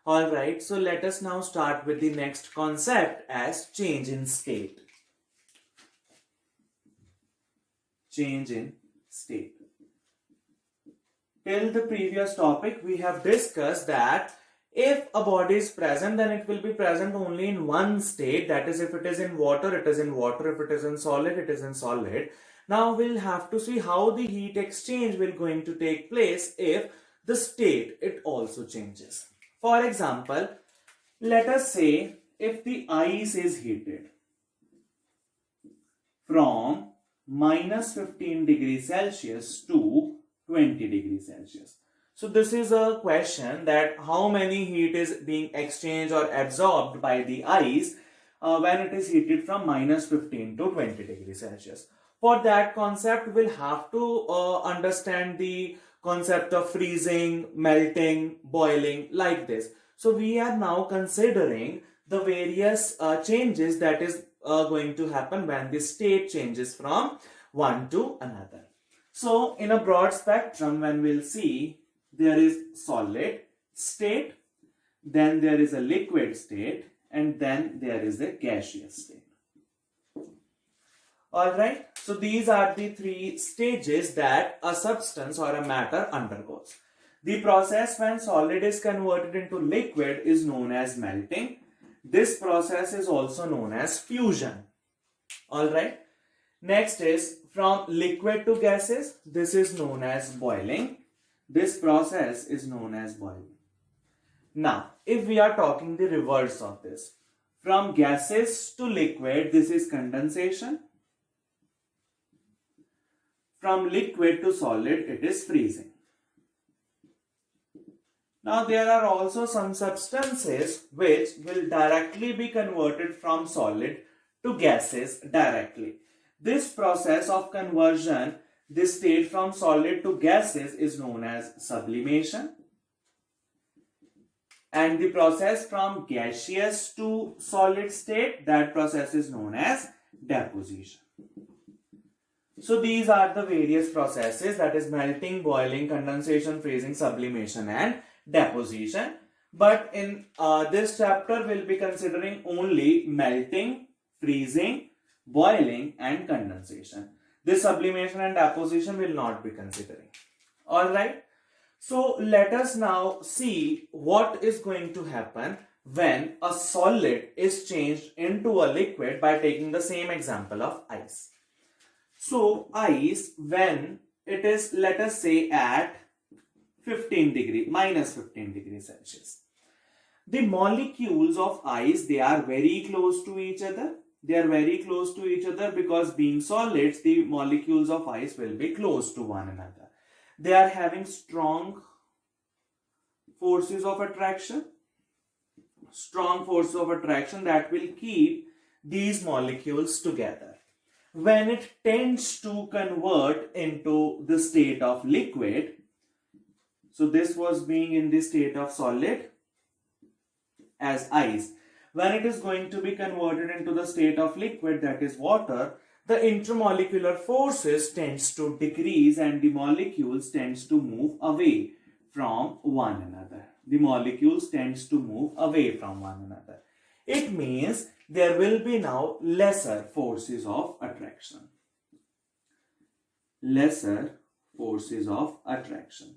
Alright, so let us now start with the next concept as change in state. Change in state. Till the previous topic, we have discussed that if a body is present, then it will be present only in one state. That is, if it is in water, it is in water. If it is in solid, it is in solid. Now we'll have to see how the heat exchange will going to take place if the state it also changes. For example, let us say if the ice is heated from minus 15 degrees Celsius to 20 degrees Celsius. So this is a question that how many heat is being exchanged or absorbed by the ice when it is heated from minus 15 to 20 degrees Celsius. For that concept, we'll have to understand the concept of freezing, melting, boiling like this. So we are now considering the various changes that is going to happen when the state changes from one to another. So in a broad spectrum, when we'll see, there is solid state, then there is a liquid state, and then there is a gaseous state. Alright, so these are the three stages that a substance or a matter undergoes. The process when solid is converted into liquid is known as melting. This process is also known as fusion. Alright, next is from liquid to gases. This is known as boiling. This process is known as boiling. Now, if we are talking the reverse of this, from gases to liquid, this is condensation. From liquid to solid, it is freezing. Now, there are also some substances which will directly be converted from solid to gases directly. This process of conversion, this state from solid to gases, is known as sublimation. And the process from gaseous to solid state, that process is known as deposition. So these are the various processes, that is melting, boiling, condensation, freezing, sublimation and deposition. But in this chapter, we'll be considering only melting, freezing, boiling and condensation. This sublimation and deposition will not be considering. Alright. So let us now see what is going to happen when a solid is changed into a liquid by taking the same example of ice. So ice, when it is, let us say, at minus 15 degrees Celsius. The molecules of ice, they are very close to each other. They are very close to each other because being solids, the molecules of ice will be close to one another. They are having strong forces of attraction. Strong forces of attraction that will keep these molecules together. When it tends to convert into the state of liquid, so this was being in the state of solid as ice. When it is going to be converted into the state of liquid, that is water, the intermolecular forces tends to decrease and the molecules tends to move away from one another. The molecules tends to move away from one another. It means there will be now lesser forces of attraction. Lesser forces of attraction.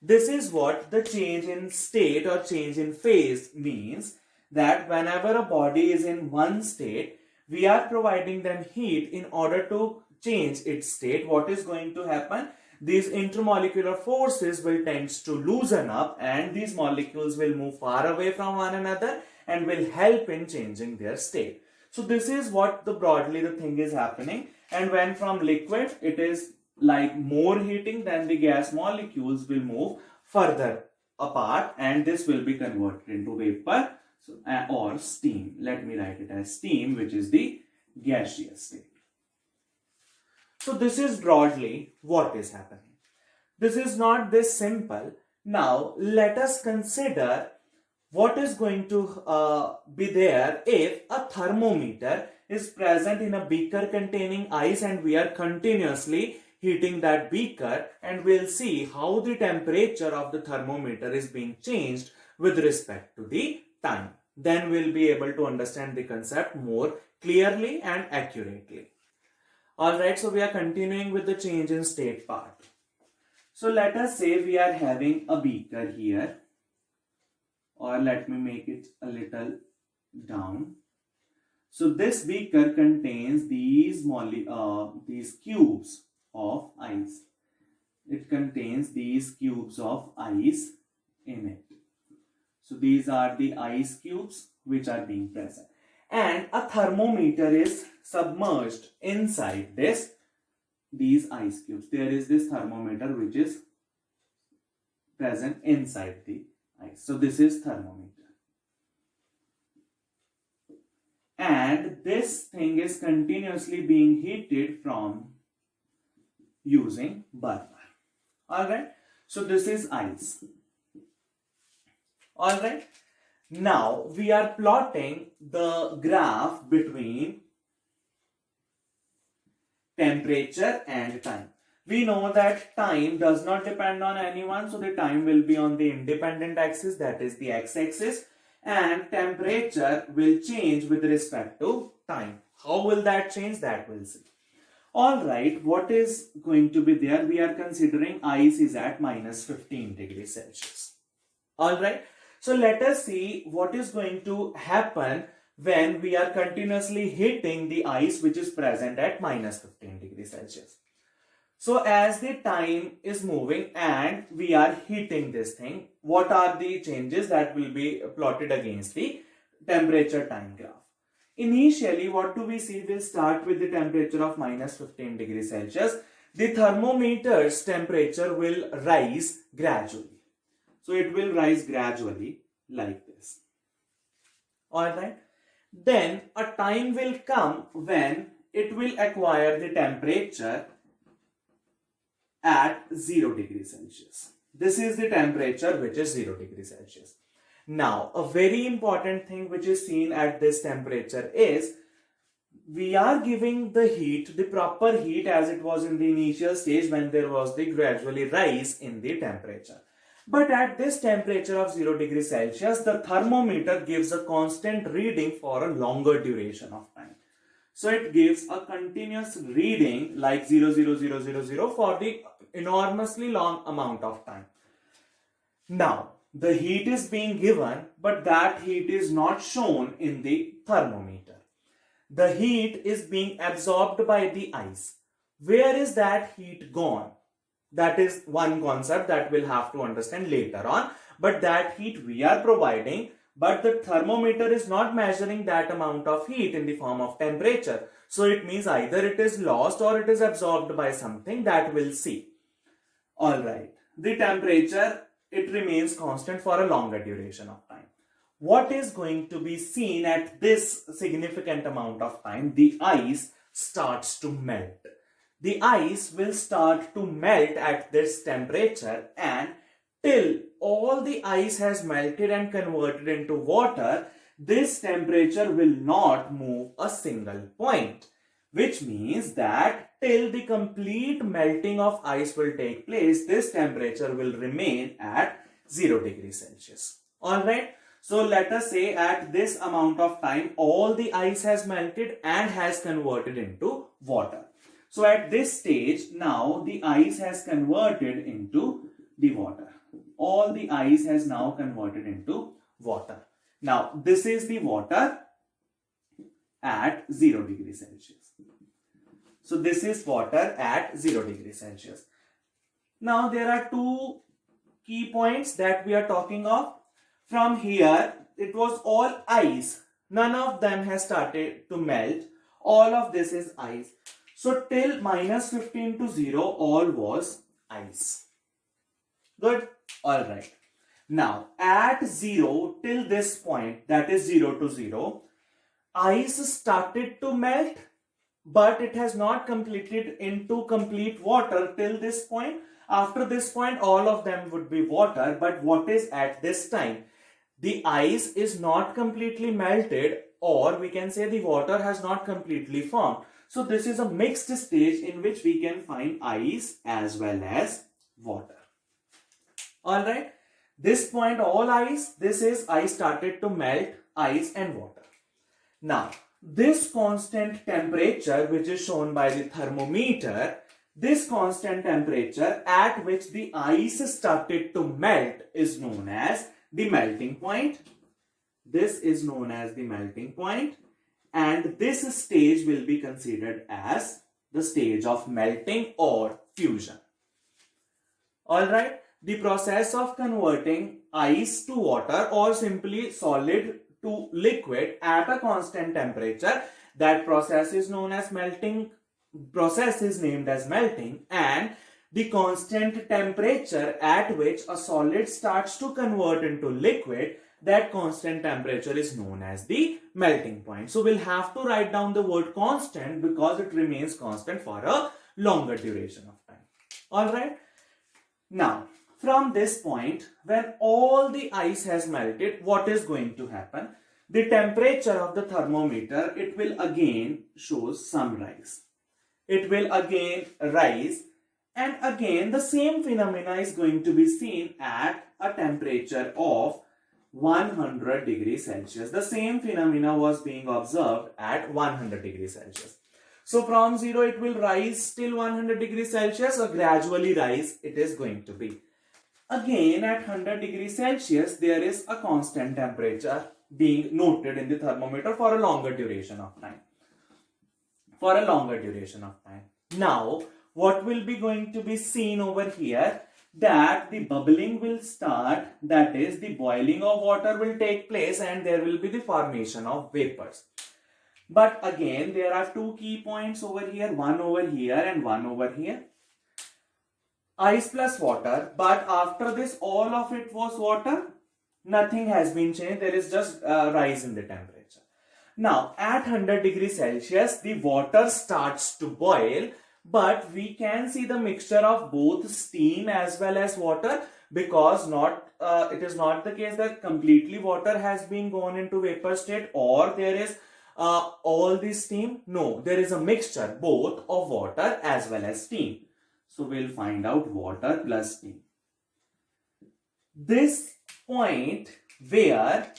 This is what the change in state or change in phase means, that whenever a body is in one state, we are providing them heat in order to change its state. What is going to happen? These intermolecular forces will tend to loosen up and these molecules will move far away from one another and will help in changing their state. So this is what broadly the thing is happening. And when from liquid, it is like more heating, then the gas molecules will move further apart and this will be converted into vapor or steam. Let me write it as steam, which is the gaseous state. So this is broadly what is happening. This is not this simple. Now let us consider what is going to be there if a thermometer is present in a beaker containing ice and we are continuously heating that beaker, and we'll see how the temperature of the thermometer is being changed with respect to the time. Then we'll be able to understand the concept more clearly and accurately. Alright, so we are continuing with the change in state part. So let us say we are having a beaker here, or let me make it a little down. So this beaker contains these cubes of ice. It contains these cubes of ice in it. So these are the ice cubes which are being present. And a thermometer is submerged inside these ice cubes. There is this thermometer which is present inside the ice. So this is thermometer. And this thing is continuously being heated from using burner. Alright, so this is ice. Alright, now we are plotting the graph between temperature and time. We know that time does not depend on anyone, so the time will be on the independent axis, that is the x-axis, and temperature will change with respect to time. How will that change? That we'll see. Alright, what is going to be there? We are considering ice is at minus 15 degrees Celsius. Alright, so let us see what is going to happen when we are continuously heating the ice which is present at minus 15 degrees Celsius. So as the time is moving and we are heating this thing, what are the changes that will be plotted against the temperature time graph? Initially, what do we see? We'll start with the temperature of minus 15 degrees Celsius. The thermometer's temperature will rise gradually. So it will rise gradually like this. Alright. Then a time will come when it will acquire the temperature at 0 degrees Celsius. This is the temperature which is 0 degrees Celsius. Now, a very important thing which is seen at this temperature is we are giving the heat, the proper heat as it was in the initial stage when there was the gradually rise in the temperature. But at this temperature of 0 degrees Celsius, the thermometer gives a constant reading for a longer duration of time. So it gives a continuous reading like 00000 for the enormously long amount of time. Now, the heat is being given, but that heat is not shown in the thermometer. The heat is being absorbed by the ice. Where is that heat gone? That is one concept that we'll have to understand later on. But that heat we are providing, but the thermometer is not measuring that amount of heat in the form of temperature. So it means either it is lost or it is absorbed by something that we'll see. Alright, the temperature, it remains constant for a longer duration of time. What is going to be seen at this significant amount of time? The ice starts to melt. The ice will start to melt at this temperature, and till all the ice has melted and converted into water, this temperature will not move a single point. Which means that till the complete melting of ice will take place, this temperature will remain at 0 degrees Celsius. Alright, so let us say at this amount of time, all the ice has melted and has converted into water. So at this stage, now the ice has converted into the water. All the ice has now converted into water. Now, this is the water at 0 degrees Celsius. So this is water at 0 degrees Celsius. Now there are two key points that we are talking of. From here, it was all ice. None of them has started to melt. All of this is ice. So till minus 15 to 0, all was ice. Good? Alright. Now at 0 till this point, that is 0 to 0, ice started to melt, but it has not completed into complete water till this point. After this point, all of them would be water. But what is at this time? The ice is not completely melted, or we can say the water has not completely formed. So this is a mixed stage in which we can find ice as well as water. Alright. This point all ice, this is ice started to melt, ice and water. Now, this constant temperature which is shown by the thermometer, this constant temperature at which the ice started to melt is known as the melting point. This is known as the melting point, and this stage will be considered as the stage of melting or fusion. Alright, the process of converting ice to water or simply solid to liquid at a constant temperature, that process is known as melting. Process is named as melting, and the constant temperature at which a solid starts to convert into liquid, that constant temperature is known as the melting point. So we'll have to write down the word constant because it remains constant for a longer duration of time. Alright. Now, from this point, when all the ice has melted, what is going to happen? The temperature of the thermometer, it will again show some rise. It will again rise, and again the same phenomena is going to be seen at a temperature of 100 degrees Celsius. The same phenomena was being observed at 100 degrees Celsius. So from 0 it will rise till 100 degrees Celsius, or gradually rise it is going to be. Again at 100 degrees Celsius there is a constant temperature being noted in the thermometer for a longer duration of time. Now what will be going to be seen over here, that the bubbling will start, that is the boiling of water will take place, and there will be the formation of vapors. But again there are two key points over here, one over here and one over here. Ice plus water, but after this all of it was water, nothing has been changed, there is just a rise in the temperature. Now at 100 degrees Celsius the water starts to boil, but we can see the mixture of both steam as well as water, because it is not the case that completely water has been gone into vapor state or there is all the steam. No, there is a mixture both of water as well as steam. So we'll find out water plus steam. This point where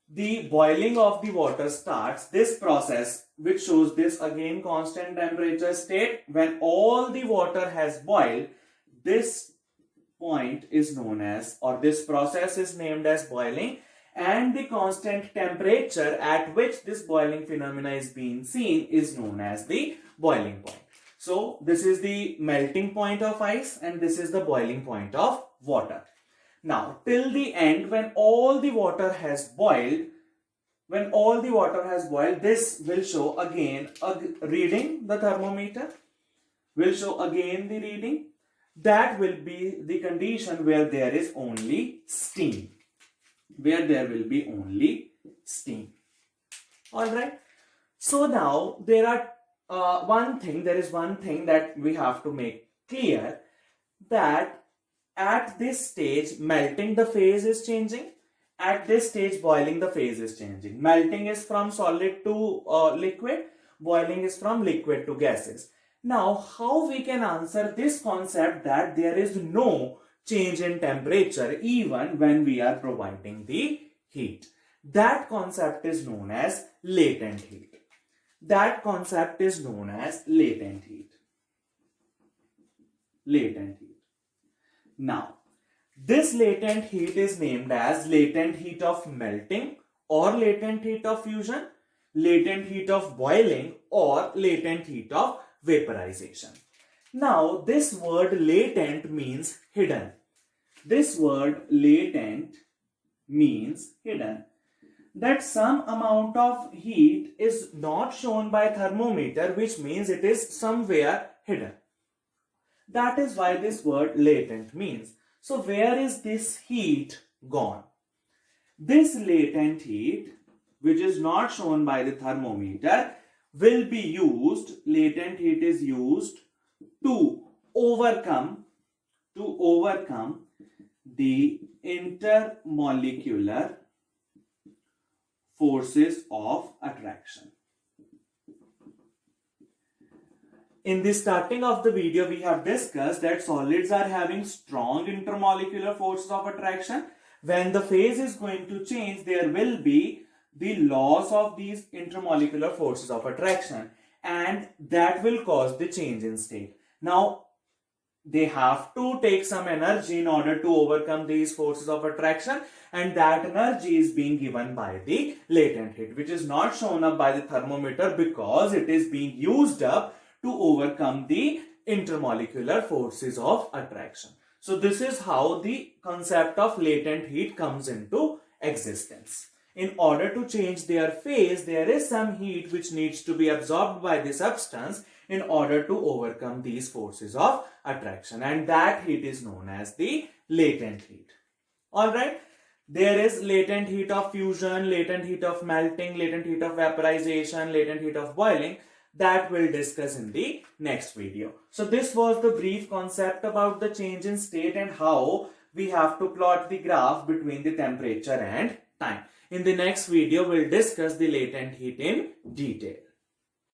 the boiling of the water starts, this process which shows this again constant temperature state, when all the water has boiled, this point is known as, or this process is named as boiling, and the constant temperature at which this boiling phenomena is being seen is known as the boiling point. So this is the melting point of ice and this is the boiling point of water. Now till the end, when all the water has boiled, this will show again a reading, the thermometer will show again the reading. That will be the condition where there is only steam. Alright. So now there is one thing that we have to make clear, that at this stage melting the phase is changing, at this stage boiling the phase is changing. Melting is from solid to liquid, boiling is from liquid to gases. Now how we can answer this concept that there is no change in temperature even when we are providing the heat? That concept is known as latent heat. Now, this latent heat is named as latent heat of melting or latent heat of fusion, latent heat of boiling or latent heat of vaporization. Now, this word latent means hidden. That some amount of heat is not shown by thermometer, which means it is somewhere hidden. That is why this word latent means. So where is this heat gone? This latent heat, which is not shown by the thermometer, will be used, latent heat is used to overcome the intermolecular forces of attraction. In the starting of the video, we have discussed that solids are having strong intermolecular forces of attraction, when the phase is going to change, there will be the loss of these intermolecular forces of attraction, and that will cause the change in state. Now, they have to take some energy in order to overcome these forces of attraction, and that energy is being given by the latent heat, which is not shown up by the thermometer because it is being used up to overcome the intermolecular forces of attraction. So this is how the concept of latent heat comes into existence. In order to change their phase, there is some heat which needs to be absorbed by the substance in order to overcome these forces of attraction, and that heat is known as the latent heat. Alright, there is latent heat of fusion, latent heat of melting, latent heat of vaporization, latent heat of boiling. That we'll discuss in the next video. So this was the brief concept about the change in state and how we have to plot the graph between the temperature and time. In the next video, we'll discuss the latent heat in detail.